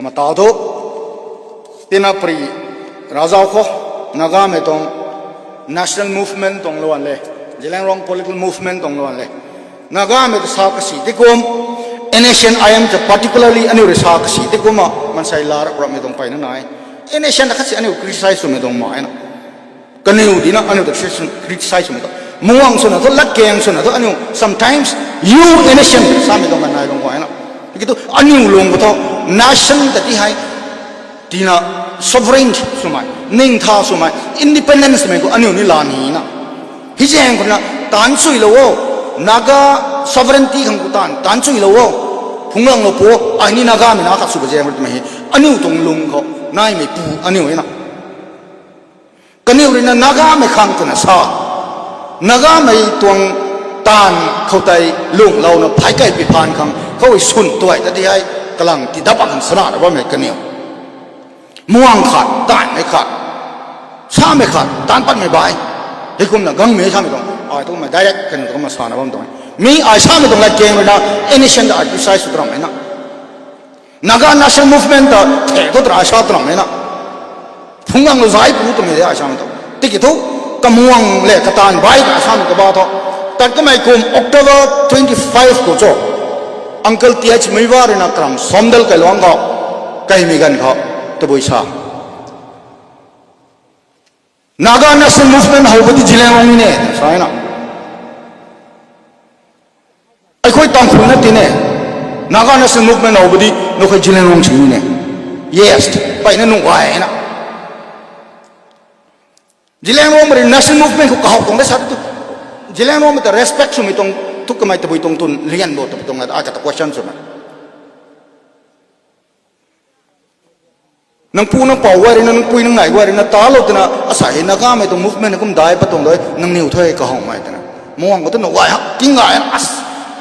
มาต่อทุกตินาปรีราชาโคนักการเมืองตรง national movement ตรงล้วนเลยเจริญรอง political movement ตรงล้วนเลยนักการเมืองสักสิ่งที่กุม nation I am จะ particularly อันนี้เรื่องสักสิ่งที่กุมมันใส่ลาร์ปรามตรงไปนั่นไง nation นักสิ่งอันนี้ criticize ไม่ตรงมาเองนะกันนี่ดีนะอันนี้ criticize ไม่ตรงม่วงส่วนนั้นลักเกงส่วนนั้นอันนี้ sometimes you nation สามีตรงกันนายตรงไปนะgitu aniu long beto nation tati hai tina sovereignty sumai ning tha sumai independence me ko aniu ni lani na hi jeng ko na tan chui lo naga sovereignty khang ku tan chui lo phungang lo po ai ni naga me na ka su ba jeng me hi aniu tong lung ko nai me pu aniu na kaniu ri na naga me khang ko na sa naga me tuang tan khau tai lung lo na phai kai pi phan khangเขาสุนตัวแต่ที่ไอ้กำลังติดดับอันสนาว่าไม่กันเนี่ยม่วงขาดตานไม่ขาดชาไม่ขาดตานปัดไม่ใบไอ้คุณน่ะกังไม่ชาไม่ตรงไอ้ตัวมาได้กันตัวมาสานว่าไม่ตรงมีไอ้ชาไม่ตรงละเกมเลยนะเอเนชั่นอัดวิสัยสุดตรงไหมนะนักการ national movement เท่ตัวตราชาตรงไหมนะพุ่งอังเลยใจพูดตรงนี้ไอ้ชาไม่ตรงติดกี่ทุกกำม่วงเละกระตานใบกับชาไม่กระบาดท่อแต่ก็ไม่คุม October 25กูโจUncle T.H. ไม่ว่าเรื่องนักรำสมเด็จกับหลวงเขาใครมีกันเขาตะบุยชา Naga National Movement เขาปฏิจิเลงองเนี่ยใช่ไหมนะไอ้คนตั้งคุณนั่นทีเนี่ย Naga National Movement เขาปฏินกจิเลงองชิเนี่ย Yes ไปนั่นนุ่งไว้นะจิเลงองมัน National Movement เขาเขาตรงได้สัตว์จิเลงองมันแต่ respect สุดไม่ตรงทุกข์ไม่ตะบุยตรงตุนเรียนบ่ตรงนั้นอาจจะตะ question สุดนะนังปูนังเป่าว่าเรื่องนังปุยนังไหนว่าเรื่องตาโลดนะอาศัยนักการไม่ตรง movement นักกุมได้ปะตรงเลยนังนิ้วเท่ก็ห้องไม่แต่นะม่วงก็ต้องว่าฮะกิ้งไงอัส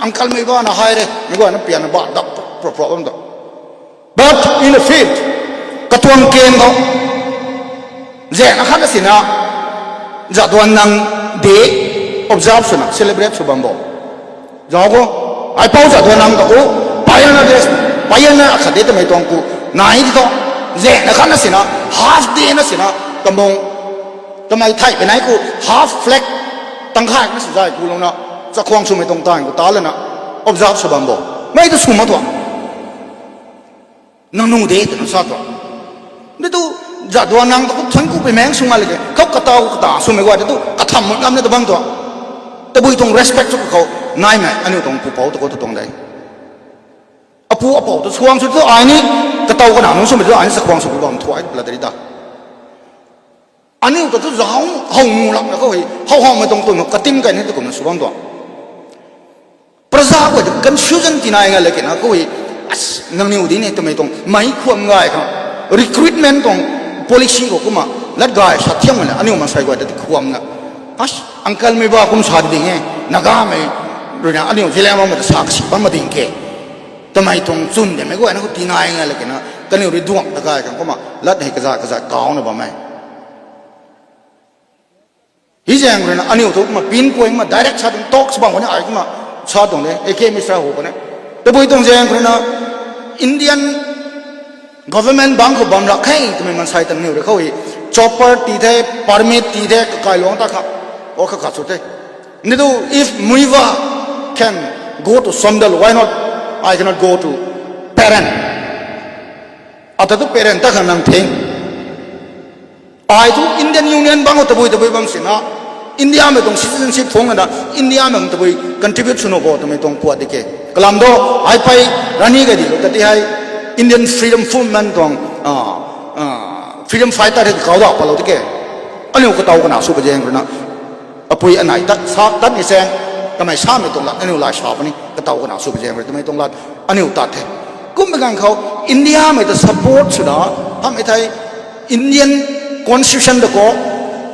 อังคัลไม่ว่านะไฮเลยไม่ว่านะเปลี่ยนนะบ้าดับโปรมันต่อ but in the field กระทรวงเกณฑ์เขาแจกนะครับสินะจัดวันนัง day observe สุนะ celebrate สุบัมโบจ้าก็ไอ้เป้าจัดวันนังก็โอ้ไปนะเดสไปนะอักษรเดตไม่ตรงกูนายที่เขาเจ๊นะครับนั่นสินะ half day นั่นสินะกำมงทำไมไทยไปไหนกู half flag ตั้งค่ายนั่นสิใจกูลงนะจะควงสุ่มไม่ตรงตายกูตาเลยนะ observe สบัมโบไม่ต้องสุ่มมาตัวนั่งนุ่งเดทนั่งซาตัวนี่ตัวจัดวันนังตัวฉันกูไปแมงสุ่มอะไรกันเขากระตากระตาสุ่มไม่ว่าแต่ตัวกระทำมันนั่นตัวบังตัวแต่บุยตรง respect ตัวเขานายไหมอันนี้ตรงผู้เผาตัวก็ตรงได้อภูอภูตัวช่วงสุดตัวไอ้นี่กระเตาขนาดนู้นสมัยตัวไอ้สักควงสุดบอมถอยละเดี๋ยวอันนี้ตัวตัวร้องห้องหลังแล้วก็เฮ้ยห้องมาตรงตัวกระติ้มกันนี่ตัวคนสุดบอมตัวประชาชนจะ confusion ที่นายไงเลยกันนะก็เฮ้ยนั่งนิ้วดีเนี่ยตัวไม่ตรงไม่ควรง่ายครับ recruitment ตรง policy ก็มาลัดง่ายสัตย์ยังไงอันนี้มันใส่กว่าแต่ควรนะอังคัลไม่ว่าคุณสาดิ่งไงนักการไม่รู้นะอันนี้ที่แล้วมันจะสักสิบมาดิ่งแกทำไมตรงจุนเนี่ยไม่ก็อันนั้นก็ตีนายไงเลยกันนะก็เนี่ยริดวงตะกายกันก็มาลัดให้กระจายก้าวนะบ่ไหมฮิจงเลยนะอันนี้ถูกมาปีนป่วยมา direct ชาติตอกสบังวันนี้ไอ้ก็มาชาติตรงนี้เอเคมิสราหูกันนะแต่ปุยตรงเจงเลยนะ Indian government บางคนบางรักให้ทำไมมันใช้ตั้งนิ้วเลยเขาอีchopper ตีเท permit ตีเทก็กายหลวงตาครับโอ้ข้าขัดสุดเลยนี่ดู if Muiva can go to Sondal why not I cannot go to parent อาจจะต้อง parent ตั้งนั่งเพ่งไอ้ทุก Indian Union บางคนตะบุยบางสินะอินเดียไม่ต้อง citizenship ฟงกันนะอินเดียไม่ต้องตะบุย contribute สุนทรไม่ต้องปวดดิเกกลำโดไอ้ไปรันนี่ก็ดีแต่ที่ไอ้ Indian freedom movement ต้องfreedom fighter ที่เขาด่าพวกเราดิเกอันนี้ก็เตากันนะสู้ไปเองเลยนะปุยอันไหนตัดนี่แซงทำไมชาไม่ตรงละอันนี้ลายชาปนี่ก็เตากันนะสู้ไปเองเลยทำไมตรงละอันนี้ตัดเถอะกุมเป็นการเขาอินเดียไม่ต้อง support สุดนะทำไมไทย Indian constitution ตะโก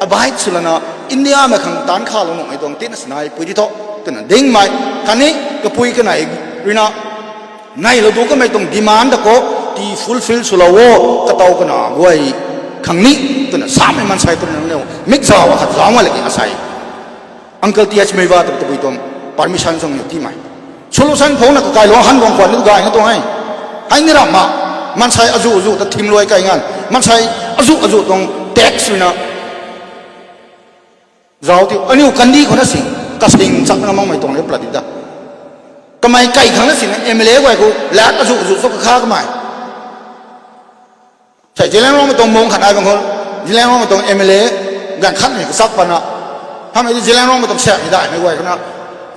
อบายสุดนะอินเดียไม่ขังตันข้าลงไม่ตรงติดนะสนายปุยที่โตตัวนั้นดิ้งไหมกันนี้ก็ปุยกันไหนรีนะในเราดูก็ไม่ตรง demand ตะโกที่ fulfill สุดละโวก็เตากันนะไว้ขังนี้ตัวนั้นสามให้มันใส่ตัวนั้นเร็วมิกซ์เอาขัดร้องอะไรกันใส่Uncle T.H. ไม่ว่าตัวปุยตรง permission ส่งอยู่ที่ไหน solution ผมน่ะก็กลายล้อหันวงขวัญนึกได้ก็ต้องให้นี่รับมา มันใช้อาจุแต่ทีมรวยไกลงานมันใช้อาจุตรงแท็กซ์นะเราที่อันนี้กันดีคนนั้นสิกสิงจักรน้ำมันไม่ตรงเลยประดิษฐ์ก็ไม่ไกลครั้งนั้นสินะMLAไว้กูแล้วอาจุสักข้าก็ไม่ใช่เจริญร้องไม่ตรงมงขันไอ้บางคนเจริญร้องไม่ตรงMLAงานขั้นเนี่ยก็ซักปนะทำไมเจริญร้องไม่ตรงแฉไม่ได้ไม่ไหวคนนั้น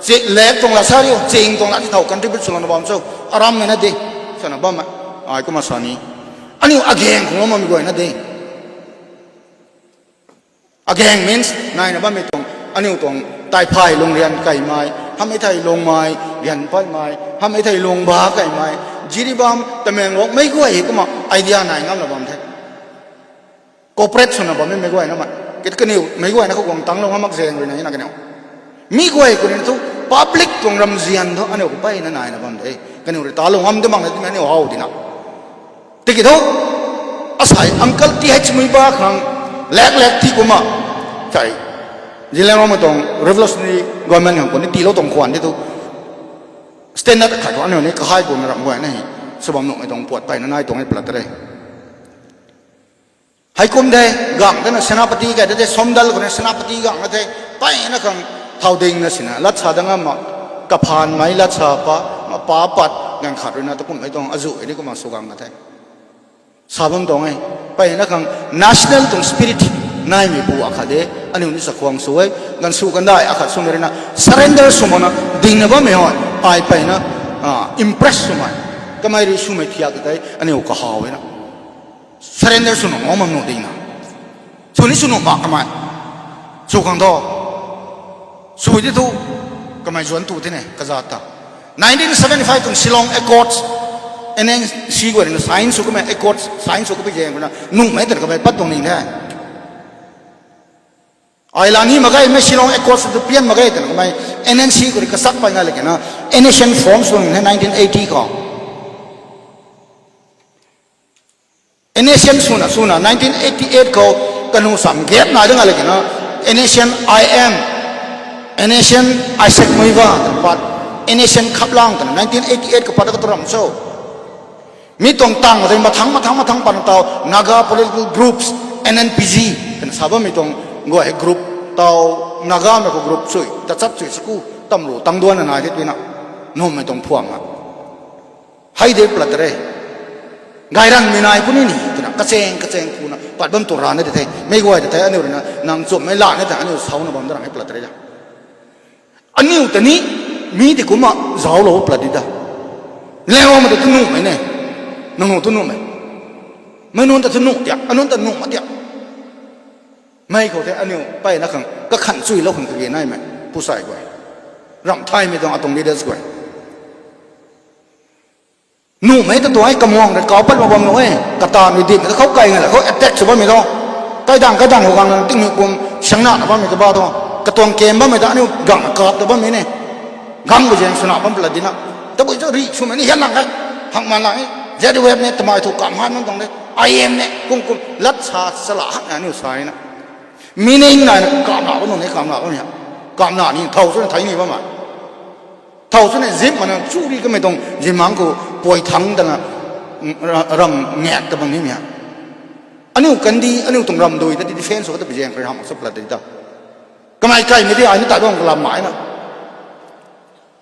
เจเล็กตรงละซาริโอเจงตรงละที่เท่ากันที่เป็นส่วนของบอมโซ่อารามเนี่ยนะดิส่วนของบอมไอ้ก็มาสานีอันนี้อาเกงของเราไม่ไหวนะดิอาเกง means นายนะบ้านไม่ตรงอันนี้ตรงใต้พายโรงเรียนไก่ไม้ทำให้ไทยลงไม้เรียนพัดไม้ทำให้ไทยลงบ้าไก่ไม้จีดีบอมแต่เมืองโลกไม่ไหวก็มาไอเดียไหนงั้นละบอมไทยโคเปรสส่วนของบอมไม่ไหวนะมันกิดกันอยู่ไม่ไหวนะเขาคงตั้งลงมามักเสียงเลยนะนี่นะกันอยู่มีไหวคนนี้ทุก public ตรงรำเสียนทุกอันนี้ก็ไปนั่นนายนะบอมไทยกันอยู่ตาลงห้องจะบังเลยที่นี่ว้าวดีนะแต่กี่ทุกอาศัยอังเคิลที่ให้ชิมบ้าครั้งแรกที่กูมาใช่ยิ่งแล้วเราไม่ต้อง revolutionary government ของคนนี้ตีเราต้องขวัญที่ทุก standard ขัดขวางเนี่ยก็ให้กูมารับไว้นี่สมบัติหนุ่มไม่ต้องปวดไปนั่นนายต้องให้ปลัดเลยให้คุมได้กังแต่นะเสนาปฏิแกได้สมดัลคนนี้เสนาปฏิกังก็ได้ไปนะคังเท่าดิ่งนะสินะลัทธาดังมากระพานไม้ลัทธาปะมาป้าปัดงันขาดเลยนะตะกุ่มไม่ต้องอาจุอันนี้ก็มาสุกังก็ได้สาบังตรงไงไปนะคัง national ตรง spirit นายมีผู้อาคาเดอันนี้นี่สักควงสวยกันสู้กันได้อาคาสุนเรนะ surrender สมนะดิ่งนะว่าไม่หอยไปนะimpress สมัยก็ไม่รู้สุ่มไม่ที่อยากได้อันนี้ก็หาไว้นะ surrender สุนอ๋อมันโน้ตดิ่งนะส่วนนี้สุนมากทำไมสู้กันต่อสู้ที่ทุกก็ไม่ชวนตู้ที่ไหนก็จะตา1975ตรงชิลอง Accordsอันนี้ซีกว่าเนี่ย science ก็ไม่ Accords science ก็ไม่แย่งกันนะนุ่งไม่แต่ก็ไม่ปัดตรงนี้แท้ไอ้ลานี่มาไกลไม่ชิลอง Accords ตัวเปลี่ยนมาไกลแต่ก็ไม่ NNC ก็เลยก็สักไปงั้นเลยนะ Nation forms ตรงนี้1980ก็ Nation สุนะ1988ก็กันหูสัมเกตน่าดึงอะไรกันนะ Nation IM Nation Isaac Muiva ปัด Nation ขับล้างกัน1988ก็ปัดก็ตรมโซ่มีตรงตั้งอะไรมาทั้งปันเตา Naga political groups NNPG กันทราบว่ามีตรงก็ให้ group เตา Naga มีก็ group ช่วยแต่จับช่วยสกูตำรวจตั้งด้วนนายที่ด้วยนะโน้มไม่ตรงพ่วงอ่ะให้เด็กปลัดเลยไงรันมีนายผู้นี้นี่ตัวนั้นกระเซงผู้นะปัดบัมตัวร้านนี่แต่ไม่ไหวแต่อันนี้เลยนะนางจบไม่ละนี่แต่อันนี้เสาหน้าบัมตัวนั้นให้ปลัดเลยจ้ะอันนี้แต่นี้มีที่กูมาเสาโลปลัดดีจ้ะแล้วมันจะtunนุ่มไหมเนี่ยน้องtunนุ่มไหมไม่นุ่มแต่tunนุ่มเดียวอันนู้นแต่นุ่มมาเดียวไม่เขาแต่อันนี้ไปนะขังก็ขันซุยแล้วขังเรียนได้ไหมผู้ชายกว่ารำไทยไม่ต้องเอาตรงนี้เด็ดกว่านู่ไม่ตัวให้กำมองแต่เขาปั้นมาบอมน้อยกระตานวิดิบแต่เขาไกลไงล่ะเขาแอตแทกสุดว่าไม่ต้องใกล้ดังหัวกังติ้งกุมช่างหน้าแต่ว่าไม่กระบ้าตัวกระตวงเกมบ้าไม่ได้อันนี้กังกราบแต่ว่าไม่เนี่ยกังก็ยังสนับบ้าปลาดินะแต่บุญจะรีชุ่มนี่เห็นหลังกันหักมาหลังเจดีเว็บเนี่ยทำไมถูกกำหันมันตรงนี้ไอเอ็มเนี่ยกุมลัดชาสละหักอันนี้สายนะมีในไหนกำหน้าก็ตรงนี้กำหน้าก็เนี่ยกำหน้านี่เท่าสุดไทยนี่บ้างมั้ยเท่าสุดเนี่ยซิมมันชูรีก็ไม่ต้องซิมมังกูป่วยทั้งดังรำแงะแต่บางทีเนี่ยอันนี้กันดีอันนี้ต้องรำโดยแต่ดิเฟนส์ก็ต้องไปแย่งใครทำสับปะรดได้ก็ไม่ใกล้ไม่ได้อันนี้แต่ต้องรำหมายนะ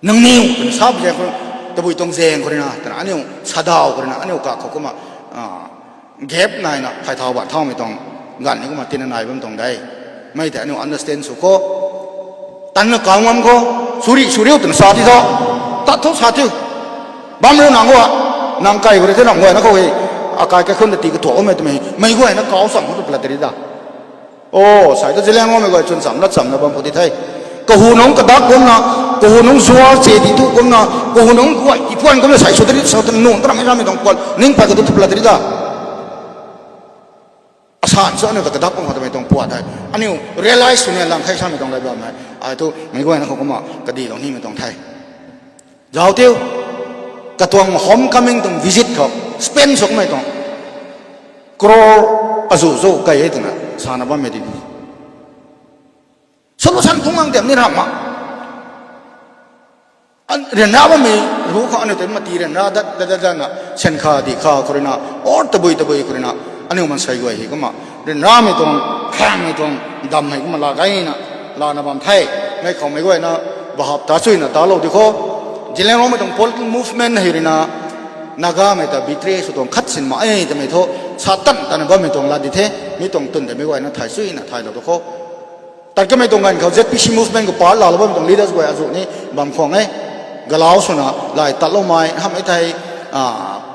นังนิ้วเป็นชาวไปแย่งคนแต่บุยต้องแย่งคนนะแต่อันนี้ชาดาวคนนะอันนี้ก็เขาก็มาเก็บนายนะใครเท่าบาทเท่าไม่ต้องงานนี้ก็มาตีนนายไม่ต้องได้ไม่แต่อันนี้ understand สุโขตันนักการมันก็สุริอุตสาธิตตัดทุกสาธิตบางเรื่องนางว่านางไก่ก็ได้ที่นางว่านะเขาเองอากาศแค่คนตีกระถั่วไม่ทำไมไม่ไหวนะเขาสั่งเขาต้องปฏิริดาโอ้สายตัวเจริญว่าไม่ไหวจนสำนักสำนักบางปฏิไทยก็หูน้องกระดักก้มนะก็หูน้องชัวเจดีทุกก้มนะก็หูน้องกวยอีพวนก็ไม่ใส่ชุดนี้ชุดนุ่งแต่ไม่ต้องกวนนิ่งไปก็ต้องปฏิริดาอาสาเจ้าเนี่ยก็กระดักก้มเขาทำไมต้องปวดได้อันนี้ realize เนี่ยหลังไทยช่างไม่ต้องได้บ้างไหมไอ้ตัวไม่ไหวนะเขาก็มากระดีตรงนี้ไม่ต้องไทยยาวเที่ยวกระทรวง homecoming ต้อง visit เขา spend สกไม่ต้องกรออาซูโซไกด์ตัวน่ะสารบ้าไม่ดีสรุปฉันทุ่งอังเดียมนี่รำมา อันเรียนน้าว่ามีรู้เขาอันนี้แต่มาตีเรียนน้าดัดนะเช่นข้าดีข้าคนน่ะออตะบุยคนน่ะอันนี้มันใส่ไว้ก็มาเรียนน้าไม่ต้องแข็งไม่ต้องดำให้ก็มาลาไกน่ะลาหน้าบัมไทยไม่เขาไม่ไว้นะบ้าตาช่วยนะตาเราดีเขาจิเลงเราไม่ต้อง political movement ให้เรียนนะนักไม่ต้องบิดเรสุดต้องคัดสินมาเอ้ยแต่ไม่ท้อชาตันแต่เนี่ยไม่ต้องลาดิเทไม่ต้องตุนแต่ไม่ไว้นะไทยช่วยนะไทยเราดีเขาแต่ก็ไม่ต้องกันเขา ZPC movement ก็ปาร์ลาเราไม่ต้อง leaders ไว้อาจุนี่บางของไอ้กล่าวสุนะลายตัดลงไม้ทำให้ไทย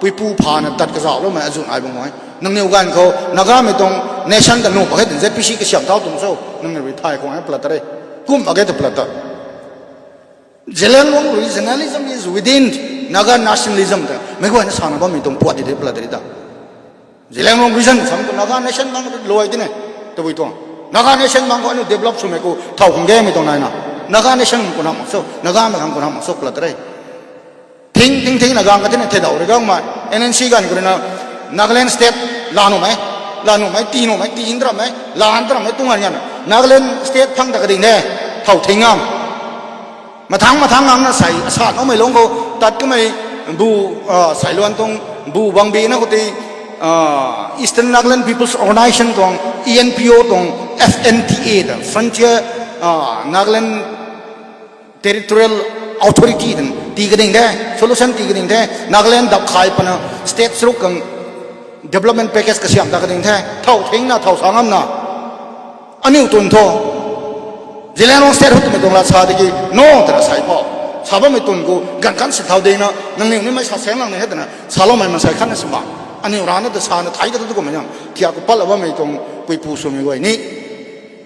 ปุยปูผ่านตัดกระสอบลงมาอาจุนไอ้บางไม้นั่งเดียวกันเขานักไม่ต้อง nation แต่หนุ่มประเทศ ZPC ก็เสียบเท้าตรงโซ่นั่งในวิทยของไอ้ปลัดอะไรกุมประเทศปลัดJalan regionalism is within Naga nationalism. Mego na sana ba mitong puat ide pala dito. Jalan region sam ko Naga nation bang loy din eh. To ito. Naga nation bang ko ano develop so meko thau kong game itong na. Naga nation ko na so Naga ma ko na so pala dre. Ting Naga ka din te daw re gang ma. NNC gan ko na Nagaland state lano mai tino mai ti indra mai la andra mai tungan yan. Nagaland state phang da ka ding ne thau thingamมาทั้งงั้นนะใส่ศาสตร์เขาไม่ลงเขาตัดก็ไม่บูใส่ล้วนตรงบูบางบีนะก็ตีEastern Nagaland People's Organization ตรง ENPO ตรง FNTA ตรง Frontier Nagaland Territorial Authority ตรงตีกันเองได้ solution ตีกันเองได้ Nagaland ดับขายปนะ State สรุปกัน Development Package ก็เสียงดักกันเองได้เท่าทิ้งนะเท่าสางนะอันนี้ตุนโตJalan state itu metong lah sahaja ki no terasa ipo, sahaja metong ko gan setau deh na, nang ni mai saseng lang ni head na, salam mai masai kan semua, ani orang itu sahaja thai itu tu ko macam, tiap ko pala ba metong kui pusu megoi ni,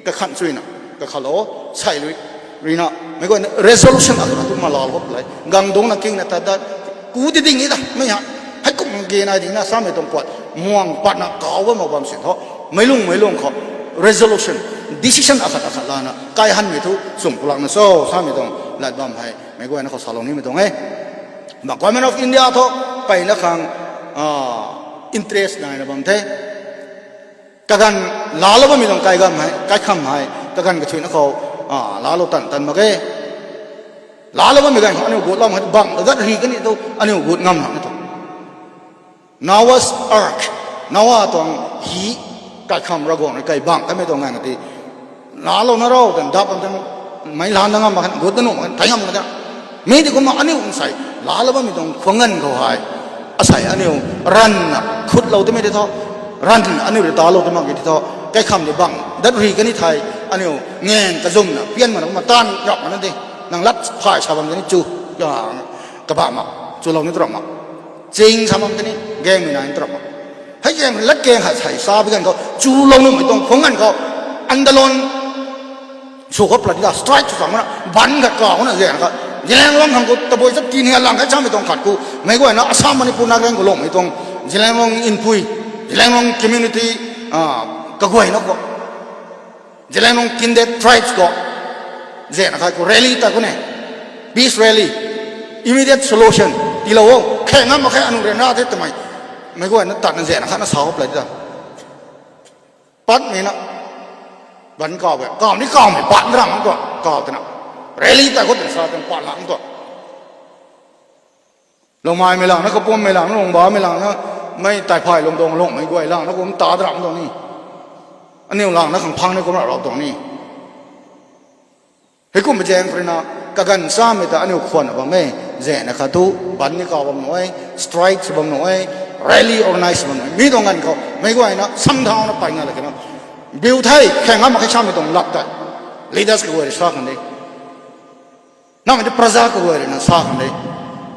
kekan sui na, kekalo sai lui na, megoi resolution aku tu malal ko pelai, gang dong nak king na tada, ku di ding ida, mai ha, hai ko mungkin ding na sama metong kuat, muang pat na kau ba mau bam sen ho, melung ko resolution decision asal lana kai han mi thu sum pulak na so sa mi dong lat bam hai me go na ko salong ni mi dong eh ba government of India tho pai na khang interest na bam the ka gan la lo ba mi dong kai gam hai kai kham hai ka gan ka chui na ko la lo tan ma ke la lo ba mi gan ani go lam ha bang da ri ka ni to ani go ngam na to Noah's ark Noah tong hi kai kham ra go na kai bang ka me dong ngan tiลาโลนาเราแต่ดับมันไม่ลานดังมากันกดนู่นไทยมันกันไม่ได้ก็มาอันนี้อุ่นใส่ลาแล้วว่ามีตรงขวางเงินเขาหายอาศัยอันนี้รันนะขุดเราที่ไม่ได้ท้อรันอันนี้เราตาเราที่มากี่ท้อใกล้คำเดียบังดัดรีกันที่ไทยอันนี้เงินกระซุ่มนะเปลี่ยนมันมาต้านหยอกมันนั่นเองนางรัดผ่ายชาวบ้านกันนี่จูอย่างกระบะมาจูเรานี่ตรอกมาจริงชาวบ้านกันนี่แกงมีนายตรอกมาให้แกงลัดแกงหาใส่ซาไปกันเขาจูเรานี่ไม่ต้องขวางเงินเขาอันดลอนสุขภาพดีสไตร์สุดมันบันกับกาวนั่นเองครับยังลองทำกูตะโบยสักทีเนี่ยหลังก็ช่างไม่ต้องขัดกูไม่ก็นะอาสามันนี่พูดนักเรียนกูลงไม่ต้องยังลองอินพุยยังลองคอมมูนิตี้ก็กูเห็นนะกูยังลองกินเด็ดทริปก็เจ้านะครับกูเรลี่แต่กูเนี่ย peace rally immediate solution ที่เราแค่งั้นมาแค่อนุเรนนาเด็ดทำไมไม่ก็นะตัดนั่นเจ้านะครับน่าสาวเลยจ้ะปัดนี่นะบันกอบแบบกอบนี่กอบไม่ปัดรังตัวกอบตัวน่ะเรลี่แต่ก็ถึงซาถึงปัดหลังตัวลงไม้ไม่หลังนะก็ปุ่มไม่หลังลงบ่อไม่หลังนะไม่ตายพายลงตรงลงไม่กล้วยหลังนะผมตาดำตรงนี้อันนี้หลังนะขังพังนี่ก็มาเราตรงนี้ให้กูมาแจ้งคนนะกันซ้ำไม่แต่อันนี้ควรอ่ะบ่แม่แจ้งนะครับทุบันนี่กอบบ่หน่อยสไตร์บ่หน่อยเรลี่ออร์แกไนซ์บ่หน่อยมีตรงกันเขาไม่กล้วยนะซ้ำทางนะไปงานอะไรกันนะบิวไทยแข่งกันมาแค่ชาไม่ต้องหลักได้ leaders ก็เวรสร้างกันเลยนั่นมันจะประชาก็เวรนะสร้างกันเลย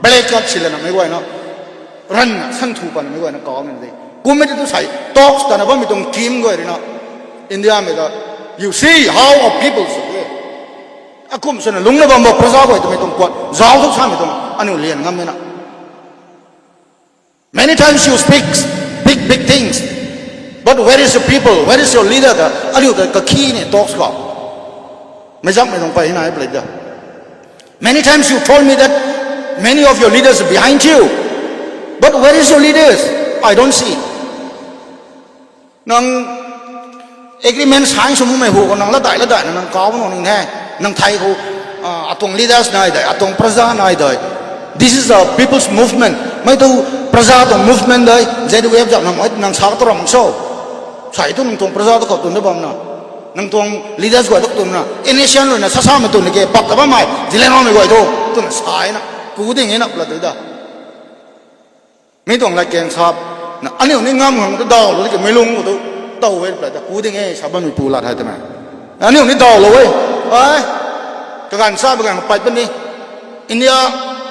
เบลกัดสิเลยนะไม่ไหวนะรันสันทูปันไม่ไหวนะก้าวมันเลยกูไม่ได้ต้องใส่ตอกแต่นะว่าไม่ต้องทีมก็เวรนะอินเดียไม่ได้ you see how of people สุดเลยอากุมส่วนลุงนะบางบอกประชาก็ไม่ต้องกวาดจ้าวทุกชาไม่ต้องอันนี้เรียนงั้นไหมนะ many times you speak big things but where is your people where is your leader อันนี้ก็ขี้เนี่ยตอกสกอไม่จำไม่ต้องไปไหนไปเลยจ้ะ many times you told me that many of your leaders are behind you but where is your leaders I don't see นัง agreement สายสมุนไม่หูกับนังละได้นังก้าวมันนังแท้นังไทยเขา atong leaders nai dai atong praja nai dai this is a people's movement mai tu praja tong movement dai ZWF jam nang sa to ram so sai tu nang tong praja to ko tun da bam na nang tong leaders go to tun na initial na sa sa ma tun ke pak ta ba mai jilen ro me go to tun sai na ku ding ena pla da mi tong la ken sap na ani ni ngam ngam to daw lo ke me lung ko to taw we pla da ku ding e sa ba mi pu la thai ta ma ani ni daw lo we ai ka kan sa ba kan pai pa ni India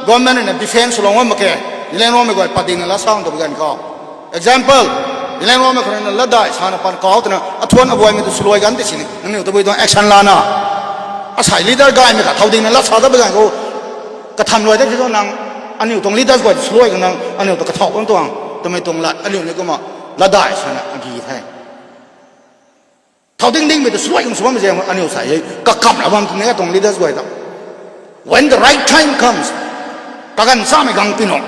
government and defense long ma ke jilen ro me go pa ding la sang to gan ko example jilen ro me ko na la dai sa na pan ko to na athon avoid me to suloi gan te sin ni to bo to action la na a sai leader guy me ka thau ding na la sa da ba gan ko ka tham loi da ko nang ani tong leader go suloi gan nang ani to ka thau kon tong to me tong lat ani ni ko ma la dai sa na agi thai thau ding ding me to suloi gan so ma je ani sai ka kam la bam ne tong leaders go da when the right time comes ka gan sa me gang pino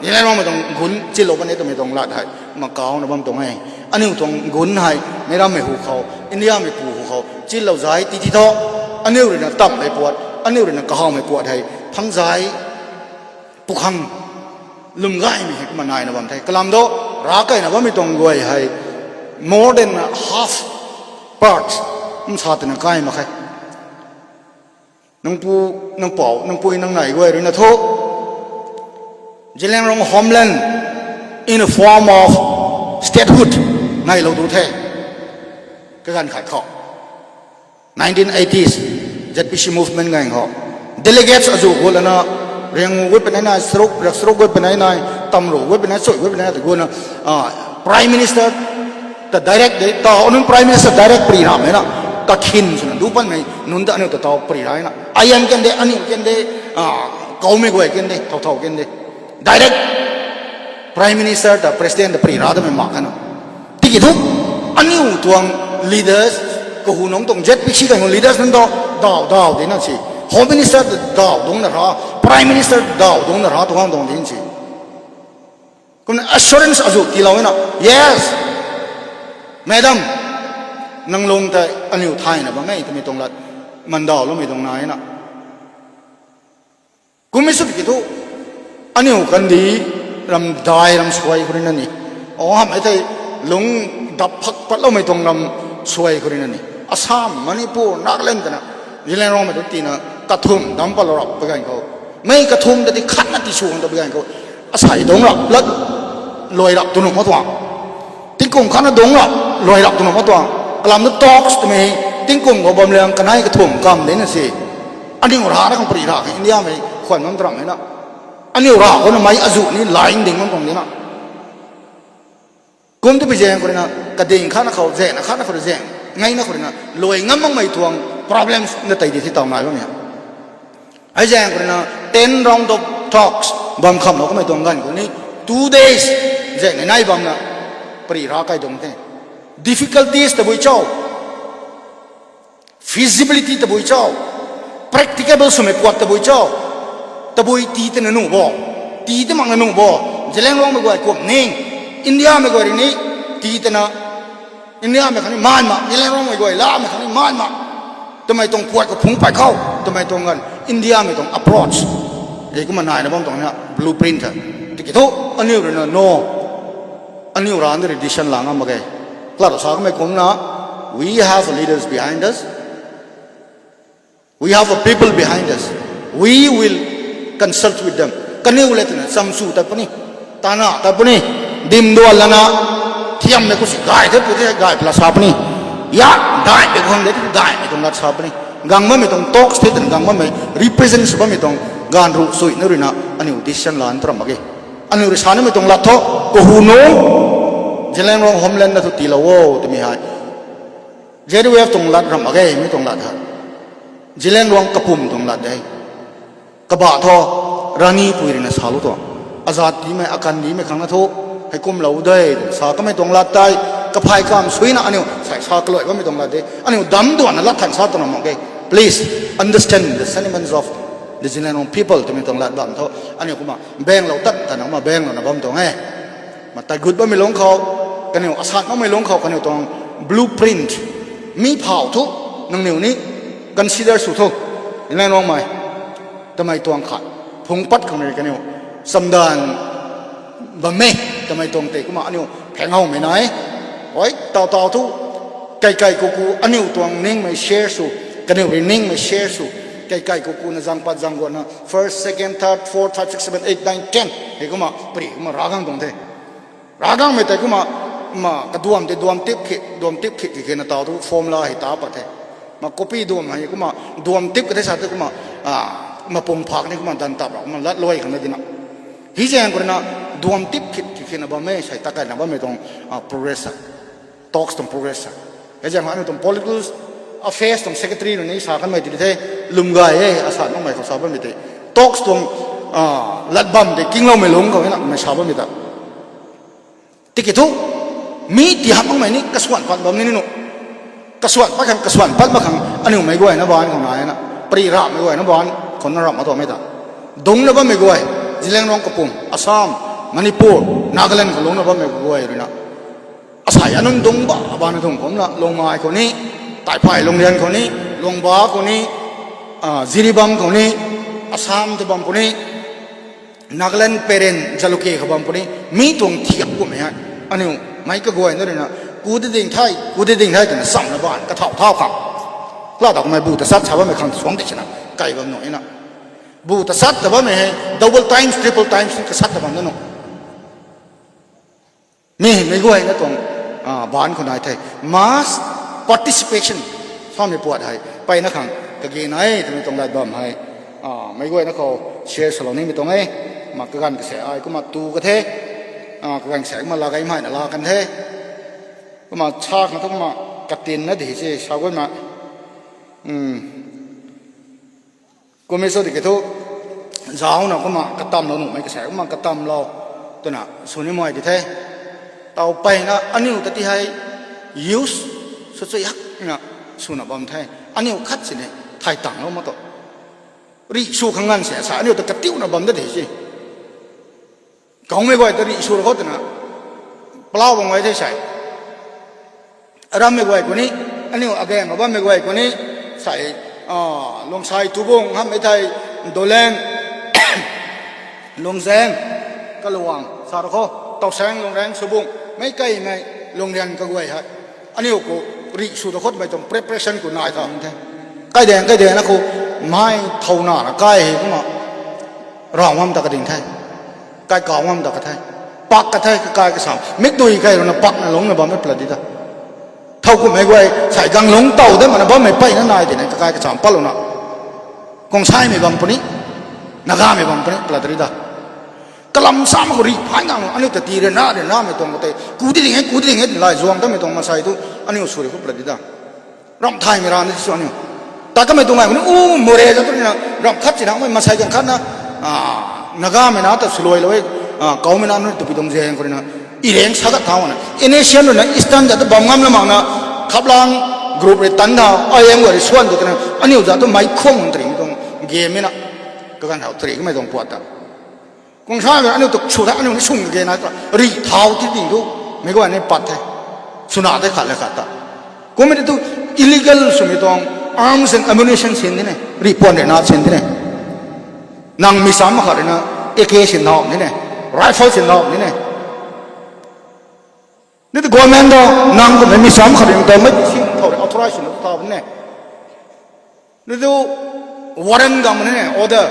ni lai ma tong gun chi lo ba ne to me tong lat hai ma kaw na bam tong ai ani tong gun hai me ra me hu khau India me pu hu khau chi lo zai ti ti tho ani ri na tam me puat ani ri na ka haw me puat hai thang zai pu khang lum gai me hek ma nai na bam thai kalam do ra kai na ba me tong goi hai more than half parts sa ta na kai ma khai nang pau nang pui nang nai goi ri na tho Jilengrong homeland in a form of statehood nai lo du the ka gan khai kho 1980s ZPC movement ngai ho delegates azu golana reng we penai srok we penai nai tamro we penai soi we penai to gona prime minister the direct ta onung prime minister direct pri ram na ka khin sun du pan mai nun da ne to ta pri rai na ayan ken de ani ken de kau me go ken de thau ken de direct prime minister the president the pri ra da me ma kana ti ki thu ani tuang leaders ko hu nong tong ZPC ka leaders nan do daw de na si home minister daw dong na ra prime minister daw dong na ra to hang dong din si kun assurance azu ti law na yes madam nang long ta aniu thai na ba ngai to me tong lat man daw lo me tong nai na kun me su ki thu aniu kan di ram dai ram suai kurin na ni oh ham ai thai lung dap phak pat lo me tong ram suai kurin na ni Assam Manipur Nagaland na jilen ro me to ti na ka thum dam pa lo rap ba gan ko mai ka thum da ti khat na ti suang da ba gan ko asai dong rap lat loi rap tu no ma twang ting kong khan na dong rap loi rap tu no ma twang kalam no talks to me ting kong go bam lang kanai ka thum kam de na si ani ra na kang pri ra India me khwan nam tram na ani ra ko na mai azu ni line ding mon tong ni na kum tu bi jeng ko na ka ding khan na khau je na khan na khau je ngay na ko na loi ngam mang mai tuang problems na tai di thi taw nai ba me ai jang ko na 10 round of talks bam kham no ko mai tuang gan ko ni 2 days je na nai bam na pri ra kai dong te difficulties ta boi chau feasibility ta boi chau practicable so me kwat ta boi chau ta boi ti te na nu bo ti te mang na nu bo jeleng long me go ko ning India me go ri ni ti te na India me khani man ma jeleng long me go la me khani man ma to mai tong puat ko phung pai khau to mai tong gan India me tong approach e ko ma nai na bom tong na blueprint ti ki tho aniu ri na no aniu ra andre edition la nga ma ge claro sa me kong na we have leaders behind us we have a people behind us we will consult with them kaniu let na samsu ta pani tana ta pani dim do lana thiam me ko si gai the pu the gai plus apni ya dai be khong le dai me tong lat sa pani gang ma me tong talk state gang ma me represent ba me tong gan ru sui na rina ani decision la antram ma ge ani ri sana me tong lat tho ko hu no Jilen rong homeland na to ti lawo to mi hai JWF tong lat ram age mi tong lat ha Jilen rong kapum tong lat dai ka ba tho rani puiri na salu to azat ti me akan ni me khang na tho hai kum lo dai sa ka me tong lat tai ka phai kam suina anu sai sa ka loi ba mi tong lat de anu dam do na lat than sa to na mo ge please understand the sentiments of the Jilen rong people to mi tong lat bam tho anu kuma beng lo tat ta na ma beng lo na bam tong he ma ta good ba mi long kho kan yo asat ma mai long kho kan yo tong blueprint mi phau thu nang new ni consider su thu นั่นน้องไหมทำไมตัวขัดพงปัดของอะไรกันเนี่ยสำดานบะเม่ทำไมตรงเตะก็มาอันนี้แพงเอาไม่ไหนโอ้ยต่อทุกไก่กูอันนี้ตัวนิ่งไม่แชร์สูกันเนี่ยนิ่งไม่แชร์สูไก่กูนะจังปัดจังกวนนะ first second third fourth five six seven eight nine ten เฮ้ก็มาปรีก็มารากังตรงเตะรากังไม่แต่ก็มากระดวมติ๊บขิดนะต่อทุกฟอร์มลาให้ตาปัดเตะมา copy ดวมให้ก็มาดวมติ๊บก็ได้สัตว์ก็มาปงพักนี่ก็มาดันตับเรามันลัดลอยขนาดนี้นะฮิเจนก็นะดวมติ๊บขิดนะบ่ไม่ใช่ตะกันนะบ่ไม่ต้องprogress talks ต้อง progress เฮ้ยจังหวะนี้ต้อง political affairs ต้อง secretary นี่สากันไม่ติดเท่ลุมกายอาสาต้องไม่เขาสาบไม่ติด talks ต้องลัดบัมเด็กกิ้งเราไม่ลงเขาเนี่ยไม่สาบไม่ติดติกิทุมีที่หักต้องไม่นี่กระสวนปัดบัมนี่นู่นกระสวนปัดขังกระสวนปัดมาขังอันนี้ไม่กล้วยนะบ้านของนายนะปรีราบไม่กล้วยนะบ้านคนนั้นรับมาตัวไม่ได้ดงนะบ้านไม่กล้วยจิเลงร้องกระปุ่มอัสสามมณิปุรนาคาแลนด์เขาลงนะบ้านไม่กล้วยเลยนะอาศัยอันนั้นดงบ้านของผมละลงมาไอ้คนนี้ตายไปโรงเรียนคนนี้ลงบ้าคนนี้จิริบัมคนนี้อัสสามที่บัมคนนี้นาคาแลนด์เปรนจัลุเกะเขาบัมคนนี้มีตรงเทียบกูไหมฮะอันนี้ไม่ก็กล้วยนั่นเลยนะกูได้ดิ่งไทยแต่สั่งนะบ้านกระเท่าขับเล่าดอกไม้บูตสัตชาวบ้านไม่ขังสวงเด็กชนะไก่บัมหน่อยนะบูตสัตแต่ว่าไม่ให้ double times triple times กษัตริย์แต่บัมนั่นหนูมีไม่กล้วยนะตรงบ้านคนไทย mass participation ชอบมีปวดให้ไปนะขังตะกี้ไหนทำไมต้องได้บัมให้ไม่กล้วยนะเขาเชียร์สโลนี่ไม่ตรงไงมากันกระแสไอ้ก็มาตูกระเทกันแสงมาลาไกไม่นะลากันเทก็มาชากนะต้องมากระตินนะดิเจ้ชาวก็มาก็ไม่สนติกทุกเจ้านะก็มากระตำเราหนุ่มไม่กระแสก็มากระตำเราตัวน่ะส่วนนี้มวยดิเทเต่าไปนะอันนี้ตัดที่ให้ use สุดๆยักนะส่วนน่ะบอมไทยอันนี้คัดสิเนี่ยไทยต่างเรามาต่อรีชูขังงานเสียสาอันนี้ตัดกระติ้วนะบอมได้ดิเจ้กองไม่ไหวแต่รีชูเราตัวน่ะเปล่าบางไว้ที่ใส่รำไม่ไหวกว่านี้อันนี้อาแกงกับว่าไม่ไหวกว่านี้ใส่ลงใส่ทุบงห้ามไม่ไทยโดแรงลงแซงก็ระวังสารข้อตอกแซงลงแรงสุบงไม่ใกล้ไม่ลงเรียนก็ไหวฮะอันนี้กูรีสูตรข้อไม่ต้อง preparation กูนายทำใกล้แดงนะกูไม่เท่าหน้าใกล้ก็มาร้องมันตะกระดิ่งไทยใกล้ก่าวมันตะกระไทยปักกระไทยก็ใกล้กระสามไม่ตุยใกล้เราปักน่ะลงน่ะบ้าไม่ปลดดิตาเท่ากูไม่ไหวใส่กังหลงเต่าได้มันบ้าไม่ไปนั่นนายเดี๋ยวนี้ใกล้กระสามปั้ลลงน่ะกองชายไม่บังปนี้นักไม่บังปนี้ปลดดิตากลำสามคนรีพายงังอันนี้แต่ตีเรน่าไม่ตรงกันแต่กูที่ดิ่งไล่จวงแต่ไม่ตรงมาใส่ตัวอันนี้สุริเขาปลดดิตารำไทยไม่ร้านนี่ส่วนนี้แต่ก็ไม่ตรงไงคนนี้โมเรจะตัวนี้นะรำคัดสินะไม่มาใส่กันคัดนะนักไม่น่าแต่สลวยเลยเขาไม่น่าเนี่ยตุปิตรงเจียงคนนี้นะอีเร่งสักเท่านั้นอินเนชั่นเลยนะอิสตันจะต้องบังคับละมั้งนะขับลังกรุ๊ปเรตันดาวไอ้ยังว่าริส่วนตัวนั้นอันนี้จะต้องไม่คงตริงตรงเกมนี่นะก็การเอาตริงไม่ต้องปวดตากงชาแบบอันนี้ตุกชุดอันนี้ชุ่มเกนะตัวรีเท้าที่ดิ่งดูไม่ก็อันนี้ปัดให้สุนัขได้ขาดเลยขาดตาก็ไม่ได้ตัว illegal สมัยตรง arms and ammunition เช่นนี้เนี่ยรีปอนเดน่าเช่นนี้เนี่ยนางมีสามขาดเลยนะAK เช่นน้องนี่เนี่ย rifle เช่นน้องนี่เนี่ยนี่ตัว government ดอนางก็ไม่มีสามขาดอย่างเดิมไม่ชิงเท่าไหร่ authorization เท่านี้นี่ตัว warrant กังมันเนี่ย order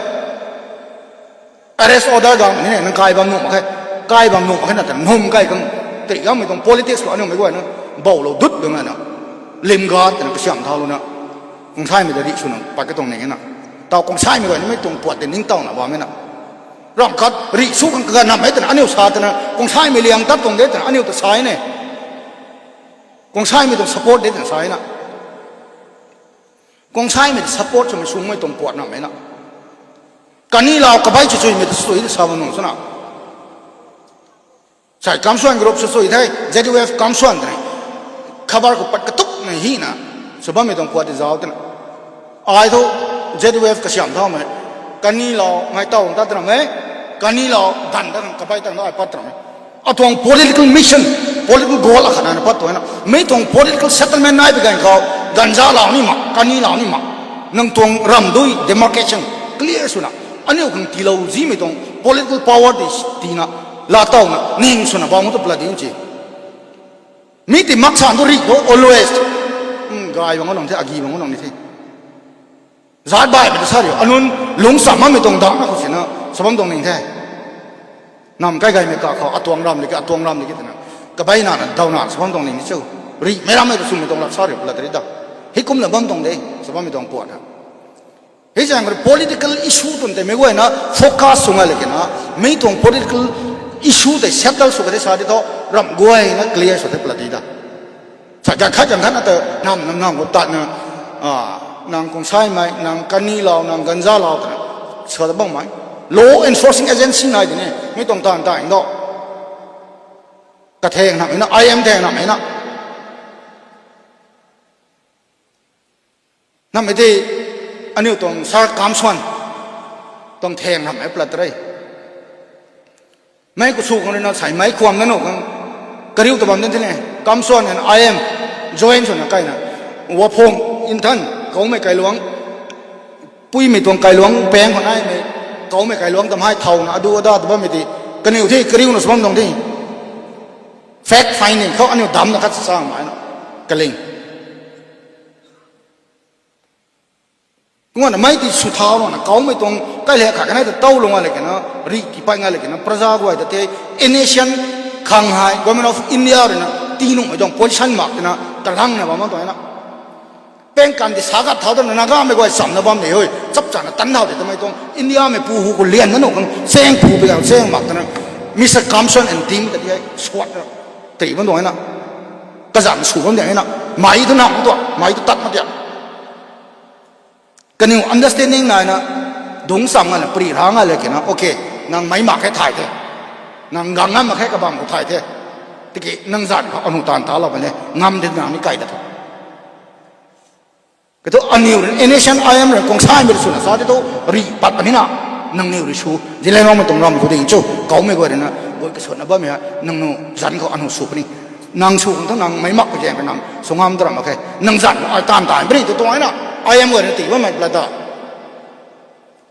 arrest order กังนี่เนี่ยนั่งกายบางหนุ่มกายบางหนุ่มนั่นแต่หนุ่มกายกังแต่ยังไม่ต้อง politics หรอกอันนี้ไม่กว่านะเบาเราดุดเลยนะเล่มกาดแต่ก็เชื่อมเท่าเลยนะกงชายไม่ได้ดิชุนปัดก็ตรงไหนนะแต่กงชายไม่กว่านี่ไม่ตรงปวดแต่นิ่งเต้านะว่าไม่นะรอบคัดริสู้กันกันนะไม่แต่อันนี้สาแต่นะกงชายไม่เลี้ยงตัดตรงเด็ดแต่อันนี้ตัวสายเนี่ยกงชายไม่ต้อง support เด็ดแต่สายนะกงชายไม่ support จะไม่สู้ไม่ตรงปวดนะไม่นะกันนี้เรากระบายช่วยไม่ต้องสวยที่สาวนุ่งสนะใช่คำส่วนกรุ๊ปสวยๆได้ ZUF คำส่วนได้ขบารก็ปัดกระตุกไม่หีนะสบายไม่ต้องปวดที่สาวแต่นะไอ้ทุก ZUF ก็เชื่อมเท่าไหมกันนี้เราไม่ต้องตัดตรงไหมกันนี้เราดันตั้งกระบายตั้งได้ปัดตรงไหมเอาตรง political mission political goal ขนาดนั้นปัดตัวนะไม่ต้อง political settlement นายไปกันเขากันจ้าเหล่านี้มากันนี้เหล่านี้มา นังตวงรำด้วย demarcation clear สุนะอันนี้คือที่เราจีไม่ต้อง political power ที่นะลาเต้านะนิ่งสุนะบางมุตุปลาดิ้งจีมีที่มักสันตุริโก always กายบางคนน้องที่อากีบางคนน้องนี่ที่ซาดบายเป็นสารีอันนู้นลุงสามมันไม่ต้องดังนะคุณสินะสมมติตรงนี้แท้นำใกล้ๆไม่กล้าเขาอัตวงรำเลยก็อัตวงรำเลยก็นะก็ไปนั่นดาวนาสมมติตรงนี้นี่เจ้ารีไม่รำไม่ต้องสุ่มไม่ต้องรับสารีปลาตรีดาให้คุ้มเลยบางตรงนี้สมมติไม่ต้องปวดนะเฮ้ยจังก็ political issue ตรงนี้ไม่ว่านะ focus ส่งอะไรกันนะไม่ต้อง political issue แต่ settle สุดที่สารีตัวรำกวยนะ clear สุดที่ปลาตรีดาถ้าจะขัดอย่างนั้นนะแต่นำก็ตัดนะนางคงใช่ไหมนางกันนี่เรานางกันจ้าเราแต่เชื่อได้บ้างไหม law enforcing agency ไหนดีเนี่ยไม่ต้องตามตายเนาะกระเทงนะเห็นนะ IM แทงนะเห็นนะนั่นไม่ได้อันนี้ต้องสารกามส่วนต้องแทงนะไม่ปลัดเลยไม่ก็สู้กันเลยนะใส่ไม้ความนั่นหรอกกระดิ่งตัวนั้นที่ไหนกามส่วนเนี่ย IM join ส่วนใกล้นะวัวพงอินทันเขาไม่ไกลหลวงปุ้ยไม่ตรงไกลหลวงแปลงคนไหนไม่เขาไม่ไกลหลวงทำให้เท่านะดูได้แต่ว่าไม่ดีกันอยู่ที่กระดิ่งนะสมมติตรงที่ fact finding เขาอันนี้ดำนะครับสร้างหมายนะกระลิงงั้นไม่ติดสุดท้ายนะเขาไม่ตรงใกล้เลยขากันให้แต่เต้าลงอะไรกันนะรีกี่ไปงั้นเลยกันนะประชาชนแต่เอเนชั่นขังหาย government of India เลยนะตีนุ่งไม่ต้อง position มากนะตรังนะว่ามันตัวนี้นะเป็นการที่สากัดเท่านั้นนะก็ไม่ก็สำนักบ้านเนี่ยเฮ้ยจับจานตันเท่าเดี๋ยวทำไมต้องอินเดียไม่ปูหูคนเลี้ยงนั่นหนูกันเสียงปูไปแล้วเสียงมากนะมิสเตอร์คัมสันแอนด์ทีมแต่ที่สควอตตีมันตัวนี้นะกระสันสูงมันอย่างนี้นะไม่ตัวหนักตัวไม่ตัวตัดมันเดียวกันอยู่ understanding นายนะดงสังกันปรีร่างอะไรกันนะโอเคนางไม่หมักให้ถ่ายเถอะนางกังงั้นมาแค่กระบังก็ถ่ายเถอะตะกี้นางจันเขาอนุตานตาเราไปเลยงำเดินหนังนี่ไกลแต่ก็ตัวอันนี้เอเนชั่นไอเอ็มเรื่องกองชายไม่ได้สุดนะสาธิตรีปัดปันนี่นะนังนิวริชูจีเลนเราไม่ต้องรำกูดิ่งจูเขาไม่กลัวเลยนะบนกระสุนนะบ้ามีฮะนังนูจันเขาอนุสูบนี่นางสูงทั้งนางไม่มักไปแย่งกันนางสงครามตรัมโอเคนางจันไอ้ตามตายไม่ได้ตัวนี้นะไอเอ็มเรื่องตีว่าไม่ประดา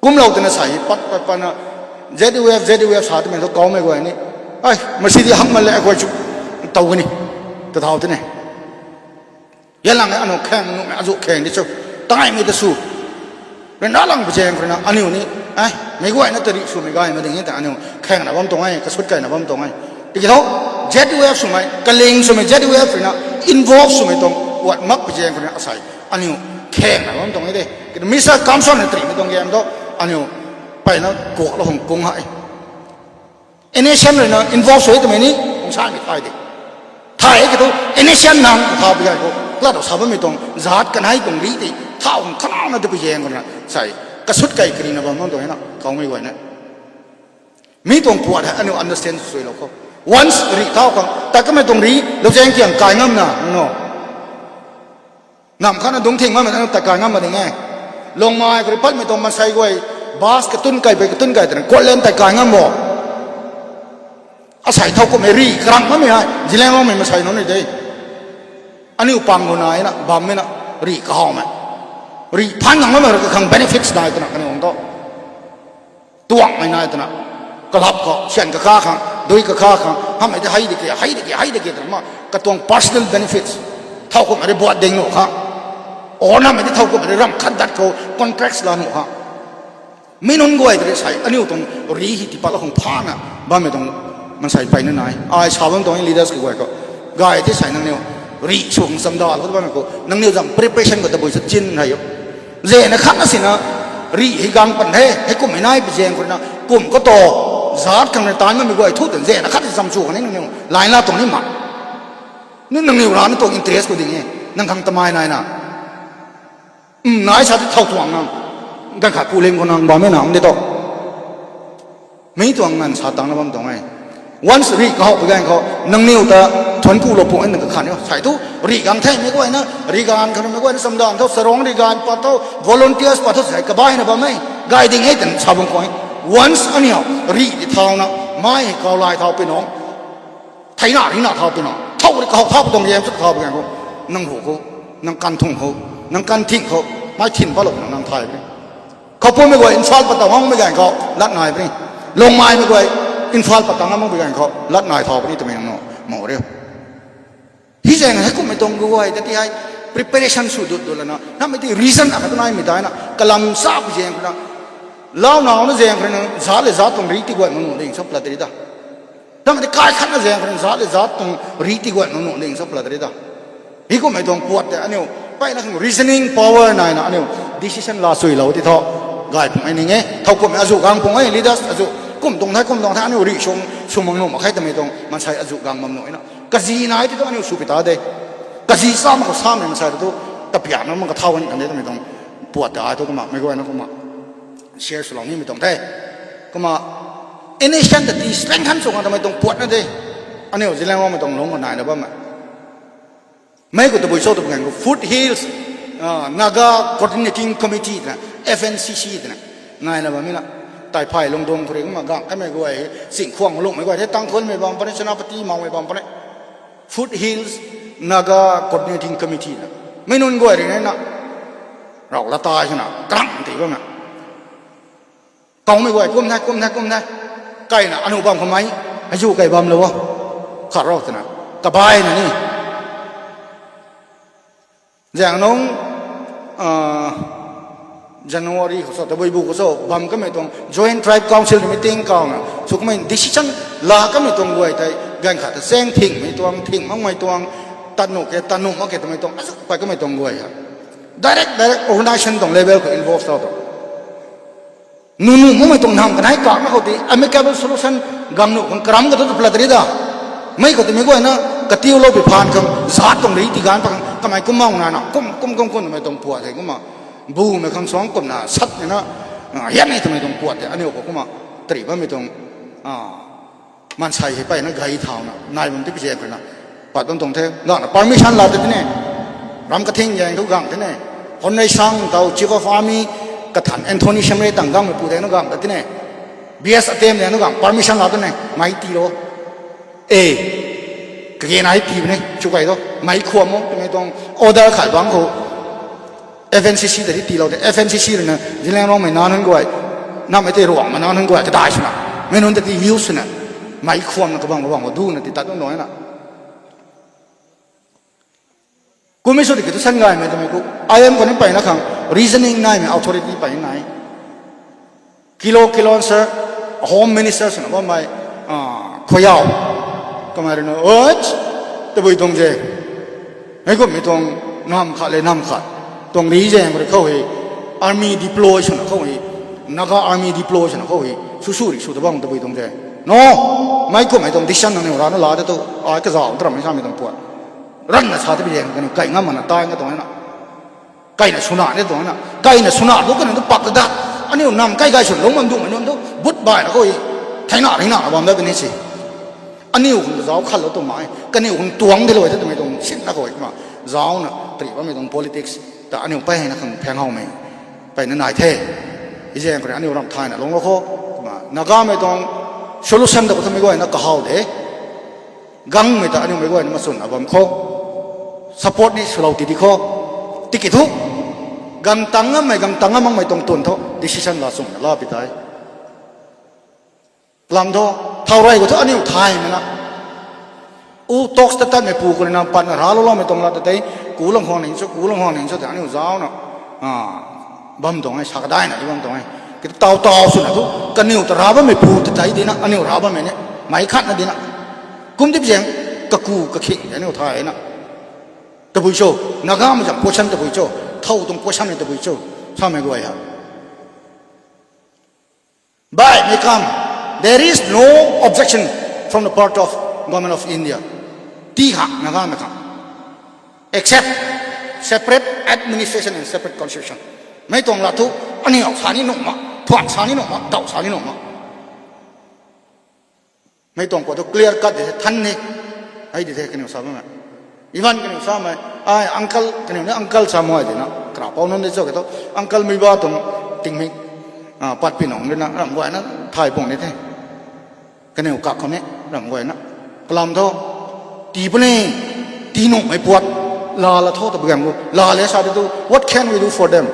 กุมเราแต่เนี่ยใส่ปัดปัดนะZWF สาธิตมันเขาไม่กลัวนี่ไอ้มาสิที่หักมาเลยไอ้กลัวจุเต่ากันนี่ตัวเท่าตัวนี่ยันหลังอันนู้นแข่งนู้นอาจุแข่งดิชูตายไม่ได้สู้เป็นอะไรหลังไปแจ้งคนนั้นอันนี้นี่ไอ้ไม่กลัวนะตัวนี้สู้ไม่กลัวไม่ได้เงี้ยแต่อันนี้แข่งนะบ้ามตรงไอ้กระสุนไก่นะบ้ามตรงไอ้ที่เขา ZWF สู้ไหมกระเลงสู้ไหม ZWF นะ involve สู้ไหมตรงวัดมักไปแจ้งคนนั้นอาศัยอันนี้แข่งนะบ้ามตรงไอ้เด้ก็มิสเตอร์คัมสันเนี่ยตรีไม่ตรงแกมตัวอันนี้ไปนะโกะเราหงกงหายเอเนชั่นเลยนะ involve สู้ตัวนี้องศาไม่ตายดิไทยก็ตัวเอเนชั่นนั่งท้าไปใหญ่ก็แล้วเราสามารถไม่ต้องจัดกันให้ตรงนี้ดิท้าของข้างนั้นจะไปแย่งกันนะใส่กระสุนไก่กรีนะบางคนตัวนี้นะเขาไม่ไหวนะมีตรงปวดอันนี้ understand สวยเราเขา once รีท้าเขาแต่ก็ไม่ตรงนี้เราแจ้งเกี่ยงกายงั้มนะเนาะนำข้านั้นตรงทิ้งว่ามันแต่กายงั้มมาได้ไงลงมาก็พัดไม่ตรงมาใส่ไว้บาสกระตุ้นไก่ไปกระตุ้นไก่แต่กดเล่นแต่กายงั้มบอกอาศัยเท่าก็ไม่รีครั้งมันไม่ให้จีแรงเราไม่มาใส่น้องนี่ได้อันนี้อุปางคนไหนนะบำไม่นะรีก็ห้องมันรีพันอย่างนั้นมันก็ขัง benefits ได้ตัวนั้นกันของตัวไม่ได้ตัวนั้นก็รับก็เช่นก็ค่าขังโดยก็ค่าขังทำให้ได้ให้ได้กี่แต่มากระตัว personal benefits เท่าก็ไม่ได้บวชเด้งหนูครับอ๋อนั่นไม่ได้เท่าก็ไม่ได้รำคันดัดเขา contracts ลาหนูครับไม่นนกวยแต่ใส่อันนี้ตรงรีที่ที่ปะละของพานะบ้านไม่ต้องมันใส่ไปนั่นไหนไอ้ชาวบ้านตรงนี้ leaders ก็ไว้ก็กายที่ใส่นั่งเนี่ยรีช่วงสัมดาห์เขาบ้านก็นั่งเนี่ยจัง preparation ก็ตะบุยสักจินอะไรอยู่เจนะขันนั่นสินะรีให้กังปันให้กุมไม่น่าไปเจงคนนะกุมก็โตจัดกันในตายมันไม่กวยทุกแต่เจนะขันที่สัมชูกันนี่นั่งเนี่ยลายหน้าตรงนี้มันนี่นั่งเนี่ยร้านนี่ตัว interest ก็ดีไงนั่งขังตะไมนายนะนายชาติเท่าตัวนั่งกันขาดผู้เล่นคนนั่งบ่ไม่หนังเด็ดต่อไม่ตัวงั้นชาตังนะบ้านตรงไหนวันสุริเขาไปกันเขานั่งนิ้วแต่ทนกู้หลบพวกนั้นก็ขันเนี่ยใส่ทุรีการแท้ไม่ก็ไอ้นะรีการเขาไม่ก็ไอ้สัมดานเขาสรองรีการปัตเท่า volunteers ปัตเท่าใส่กระบายนะบ้าไม่ไกด์ดิ้งให้แต่ชาวบ้านเขาวันอันนี้รีที่เท่านะไม่เขาลายเท่าไปน้องไทยหน้าเท่าไปน้องเท่าตรงเยี่ยมสุดเท่าไปกันเขานั่งหูเขานั่งกันทุ่งเขานั่งกันทิ้งเขา ไม่ถิ่นพระหลงนางไทยไปเขาพูดไม่กว่าอินฟาลปะตะห้องไม่กันเขาลัดนายไปลงไม้ไม่กว่าอินฟาลปะตะห้องไม่กันเขาลัดนายทอไปนี่ตัวเองเนาะหมอเรียวฮิเจงให้กูไม่ต้องกูไว้แต่ที่ให้ preparation สุดๆแล้วนะนั่นไม่ที่ reason อะไรตัวไหนไม่ได้นะกำลังทราบเจงนะเล่าหนาวนะเจงนะซาเลซาตรงรีติกว่ามันนู่นเองสับละตัวนี้ด้านั่นไม่ที่กายขันนะเจงนะซาเลซาตรงรีติกว่ามันนู่นเองสับละตัวนี้ด้าฮิกูไม่ต้องปวดแต่อันนี้ไปนะคือ reasoning power นายนะอันนี้ decision ลาสุยเราที่ท้อกายผมไอ้นี่ไงเท่ากูไม่อาจุกังผมไอ้ leaders อาจุกุมตรงท้ายกุมตรงท้ายอันนี้ริชงชุมมังนุ่มใครแต่ไม่ต้องมันใช้อาจุกังมันหน่อยนะกะจีนายที่ตัวอันนี้สุพิตาเดกะจีซ้ำก็ซ้ำเนี่ยมันใช่ตัวตะเพียนมันก็เท่ากันอันนี้ต้องไม่ต้องปวดแต่ไอ้ตัวก็มาไม่ก็ไอ้นะก็มาเชียร์สลองนี่ไม่ต้องได้ก็มา initial แต่ที่ strengthen ส่งกันทำไมต้องปวดนั่นเดอันนี้จะเรียกว่าไม่ต้องลงกันไหนนะบ้างไม่ก็ตัวบุญโซ่ตัวไงก็ Foot Hills Naga Coordinating Committee นะ FNCC นะนายนะบ้างนี่นะไต่ไผ่ลงดงทุเรศมากังไอ้ไม่ก็ไอ้สิ่งขวางลงไม่ก็ไอ้ที่ตั้งคนไม่บ้างปนชนะปฏิมาไม่บ้างปน Foot Hills Naga Coordinating Committee นะไม่นุ่นก็ไอ้เรื่องนั้นนะเราละตายใช่ไหมกลางตีบ้างนะกองไม่ก็ไอ้ก้มได้ใกล้นะอนุบาลเขาไหมอายุใกล้บ้านเลยวะขาดรอดนะกระบายนะนี่อย่างน้องJanuary เขาสอบแต่ใบบุกเขาสอบบำก็ไม่ต้อง Joint Tribe Council Meeting ก่อนนะสุกไม่ decision ลาก็ไม่ต้องด้วยแต่การขาดแต่แซงทิ้งไม่ต้องทิ้งมั่งไม่ต้องตัดหนุกแกตัดหนุกมั่งแกทำไมต้องไปก็ไม่ต้องด้วยครับ direct organization ต้อง level เขา involve เราต้องนู่นมั่งไม่ต้องทำกันให้ก่อนนะเขาที่ amicable solution กำหนดคนกรำก็ต้องปลัดรีดาไม่ก็ที่ไม่ก็นะกติวเราไปผ่านคำสาดตรงนี้ที่การพังทำไมก็มองนะก้มทำไมต้องปวดเลยก็มาบูไม่คำสองก้มนะสัดเนี่ยนะเห็นไหมทำไมต้องปวดอันนี้ก็มาตรีว่าไม่ต้องมันใส่ไปนะไกลเท้านะนายมันที่พิเศษเลยนะปัดตรงเท่านั่น permission เราที่นี่รำกระทิงอย่างทุกอย่างที่นี่คนในช่างเตาชิคอฟามีกระถันแอนโทนีเชมเรต่างกันไม่พูดได้ทุกอย่างที่นี่ BS เต็มเลยทุกอย่าง permission เราที่นี่ไม่ตีโรก็ยังไงทีนี้ช่วยตัวไม่ควรมั้งไม่ต้องออเดอร์ขายบางเขา FNCC แต่ที่ตีเราแต่ FNCC เลยนะยิ่งแล้วน้องไม่นานทั้งกว่าน้ำไม่ได้รวมมานานทั้งกว่าจะได้ใช่ไหมไม่นู้นแต่ที่ยูสนะไม่ควรนะก็บางว่าดูนะติดตัดต้องน้อยนะกูไม่สนใจตัวฉันไงไม่ทำไมกูไอ้เอ็มคนนี้ไปนะครับ reasoning นายไม่ authority ไปไหนกิโลเซอร์ home minister นะว่าไม่ขยาวก็มาเรื่องแต่บุยตรงเจไอ้ก็ไม่ต้องน้ำขาดเลยน้ำขาดตรงนี้เจงก็เขาให้ army deploy นะเขาให้นัก army deploy นะเขาให้สู้แต่บ้างแต่บุยตรงเจ no ไม่ก็ไม่ต้องดิฉันนั่นเองเราเนี่ยลาแต่ตัวไอ้ก็จะเอาแต่ไม่ใช่ไม่ต้องปวดรันนะชาติไปเองกันไก่งั้นมันตายกันตรงนั้นนะไก่เนี่ยสุนัขเนี่ยตรงนั้นนะไก่เนี่ยสุนัขลูกกันต้องปักกระดาษอันนี้นำไก่สุนลงมันดุมันต้องบุดบ่ายนะเขาให้ไทยหน้าบอมได้เป็นนี่สิอันนี้คุณจะเอาขัดเราตัวไม้กันนี่คุณตวงได้เลยแต่ไม่ต้องเช่นนักเลยมาเจ้าน่ะตรีว่าไม่ต้อง politics แต่อันนี้ไปให้นักแพงเอาไหมไปนั่นนายเท่อีเจนคนอันนี้รำไทยน่ะลงแล้วเขามานักไม่ต้อง solution แต่ก็ทำไม่ก็นักเขาเด้กังไม่แต่อันนี้ไม่ก็มาส่วนอ่ะผมเขา support นี่เราติดที่เขาติดกี่ทุกกังตังมั่งไม่ต้องตุนเท่า decision เราส่งเราไปได้ลำโตเท่าไรก็เท่าอันนี้ไทยนะตอกสตัดไม่ปูกันนะปันหาเราไม่ต้องรัดแต่กูลงห้องนี่ชุดแต่อันนี้จ้าวนะบัมตรงไอ้สักได้นะที่บัมตรงไอ้ก็เต่าสุดนะทุกกันนี่แต่ราบไม่ปูแต่ใจดีนะอันนี้ราบไม่เนี่ยไม่ขัดนะดีนะกุมที่เพียงก็กูก็ขิงอันนี้ไทยนะตะบุยโชนักการมันจะพูดชั้นตะบุยโชเท่าตรงพูดชั้นในตะบุยโชทำไมกูไอ้ฮะบายไม่คำthere is no objection from the part of government of India ที่หักนะครับไม่ครับ except separate administration and separate constitution ไม่ต้องละทุกอันนี้เอาสานิหนุ่มมาถอดสานิหนุ่มมาเต่าสานิหนุ่มมาไม่ต้องกว่าตัว clear cut เดี๋ยวท่านนี่ไอ้เดี๋ยวกันอยู่ซ้ำไหมอีวันกันอยู่ซ้ำไหมไอ้ uncle กันอยู่เนี่ย uncle ซ้ำไหมเดี๋ยวนะกราบเอานั่นได้เจ้าก็ต้อง uncle ไม่บ้าตรงติงมิปัดพี่น้องเลยนะรำไว้นะถ่ายปงนี่แท้กันเนี่ยกักเขาเนี่ยรำไว้นะกลำเท่าตีปนี่ตีหนุ่มไม่ปวดลาละเท่าตะเบียงกูลาเลยชาติดู what can we do for them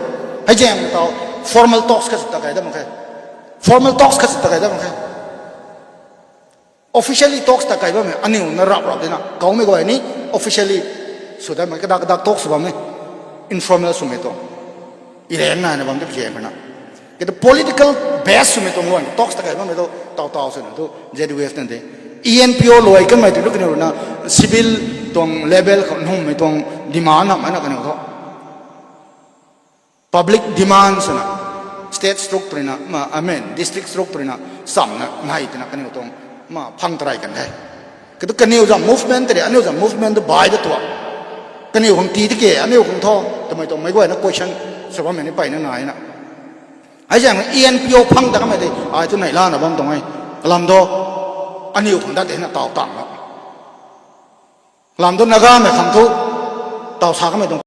ให้แจ้งต่อ formal talks ก็สุดตะไคร้ได้มั้งแค่ formal talks ก็สุดตะไคร้ได้มั้งแค่ officially talks ตะไคร้บ้างไหมอันนี้น่ารับรับเลยนะเขาไม่ก็ไอ้นี่ officially สุดท้ายมันก็ดัก talks บ้างไหม informal สุดไม่ต้องอีเรื่องนั้นนะบ้างจะเกี่ยงกันนะก็ political base สุดไม่ต้องล้วน talks ตะไคร้บ้างไม่ต้องต่อสุดนะตัว JDF นั่นเอง ENPO ลอยกันไม่ถึงลูกนี่นะ civil ตรง level ของนุ่มไม่ต้อง demand นะมันนะกันเนี่ยเขา public demands นะ state structure นะมา I mean district structure นะซ้ำนะง่ายที่นะกันเนี่ยตรงมาพังทลายกันได้ก็ต้องกันเนี่ยจะ movement แต่อันนี้จะ movement บ่ายตัวกันเนี่ยของทีที่เกี่ยอันนี้ของท่อทำไมต้องไม่ก็นะ question สภาพมันนี่ไปนั่นไหนนะไอ้อย่าง ENPO พังแต่ก็ไม่ได้ไอ้ตัวไหนล่ะนะบ้างตรงไหนลำโตอันนี้ของด้านเด่นนะต่อต่างแล้วลำต้นนักการไม่ทำทุกต่อสาก็ไม่ต้อง